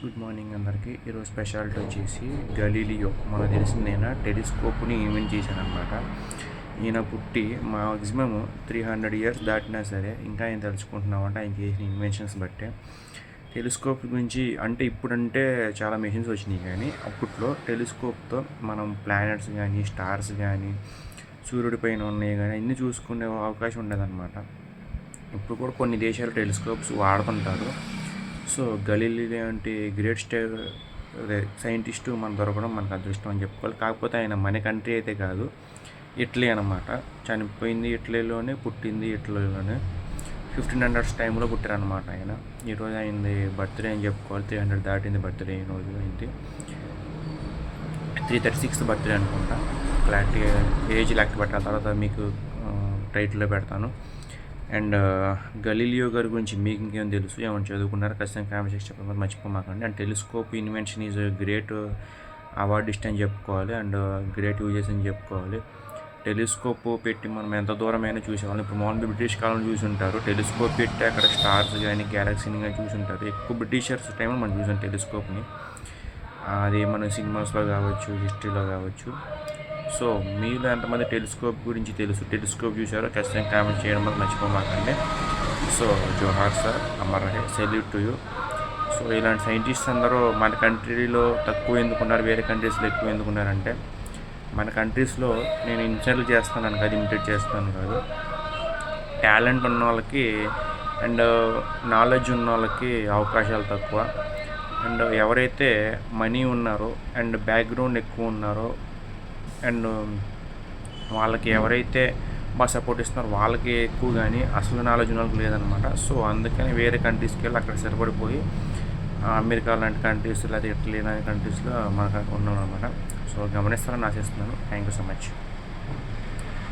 Good morning అందరికీ. ఈరోజు speciality వచ్చేసి గలీలియో, మనకు తెలిసిందేనా, టెలిస్కోప్ని ఇన్వెంట్ చేశానమాట. ఈయన పుట్టి మ్యాక్సిమం 300 ఇయర్స్ దాటినా సరే ఇంకా ఆయన తెలుసుకుంటున్నామంటే ఆయన చేసిన ఇన్వెన్షన్స్ బట్టే. టెలిస్కోప్ గురించి అంటే ఇప్పుడంటే చాలా మెషిన్స్ వచ్చినాయి, కానీ అప్పట్లో టెలిస్కోప్తో మనం ప్లానెట్స్ కానీ స్టార్స్ కానీ సూర్యుడి పైన ఉన్నాయి కానీ అన్నీ చూసుకునే అవకాశం ఉండేదన్నమాట. ఇప్పుడు కూడా కొన్ని దేశాలు టెలిస్కోప్స్ వాడుతుంటారు. సో గలీలియో అంటే గ్రేట్ సైంటిస్టు మన దొరకడం మనకు అదృష్టం అని చెప్పుకోవాలి. కాకపోతే ఆయన మన కంట్రీ అయితే కాదు, ఇటలీ అనమాట. చనిపోయింది ఇటలీలోనే, పుట్టింది ఇటలీలోనే. 1500s టైంలో పుట్టారనమాట ఆయన. ఈరోజు అయింది బర్త్డే అని చెప్పుకోవాలి. 300 దాటింది బర్త్డే ఈరోజు అయింది. 336th బర్త్డే అనుకుంటా. క్లారిటీ ఏజ్ లెక్క పెట్టాలి, తర్వాత మీకు టైటిల్లో పెడతాను. అండ్ గలీలియో గారి గురించి మీకు ఇంకేం తెలుసు, ఏమైనా చదువుకున్నారా ఖచ్చితంగా కామెంట్ సెక్షన్ చెప్పడం మర్చిపోమాకండి. And telescope invention is great awardist అని చెప్పుకోవాలి, అండ్ గ్రేట్ యూజెస్ అని చెప్పుకోవాలి. టెలిస్కోప్ పెట్టి మనం ఎంత దూరమైనా చూసేవాళ్ళం. ఇప్పుడు మామూలుగా బ్రిటిష్ కాలంలో చూసి ఉంటారు, టెలిస్కోప్ పెట్టి అక్కడ స్టార్స్ కానీ గ్యాలక్సీని కానీ చూసి ఉంటారు. ఎక్కువ బ్రిటిషర్స్ టైంలో మనం చూసాం టెలిస్కోప్ని. అది మన సినిమాస్లో కావచ్చు, హిస్టరీలో కావచ్చు. సో మీరు ఎంతమంది టెలిస్కోప్ గురించి తెలుసు, టెలిస్కోప్ చూసారో ఖచ్చితంగా కామెంట్ చేయడం వల్ల మర్చిపోమాకండి. సో జోహార్ సార్, అమర్ రహే, సెల్యూట్ టు యూ. సో ఇలాంటి సైంటిస్ట్ అందరూ మన కంట్రీలో తక్కువ ఎందుకున్నారు, వేరే కంట్రీస్లో ఎక్కువ ఎందుకున్నారంటే, మన కంట్రీస్లో నేను ఇన్సల్ట్ చేస్తాను కాదు, ఇమిటేట్ చేస్తాను కాదు, టాలెంట్ ఉన్న వాళ్ళకి అండ్ నాలెడ్జ్ ఉన్న వాళ్ళకి అవకాశాలు తక్కువ. అండ్ ఎవరైతే మనీ ఉన్నారో అండ్ బ్యాక్గ్రౌండ్ ఎక్కువ ఉన్నారో అండ్ వాళ్ళకి ఎవరైతే బాగా సపోర్ట్ ఇస్తున్నారో వాళ్ళకి ఎక్కువ, కానీ అసలు నాలెడ్జ్ వాళ్ళకి లేదనమాట. సో అందుకని వేరే కంట్రీస్కి వెళ్ళి అక్కడ సరిపడిపోయి అమెరికా లాంటి కంట్రీస్ లేదా ఇటలీ లాంటి కంట్రీస్లో మనకు ఉన్నాం అనమాట. సో గమనిస్తారని ఆశిస్తున్నాను. Thank you so much.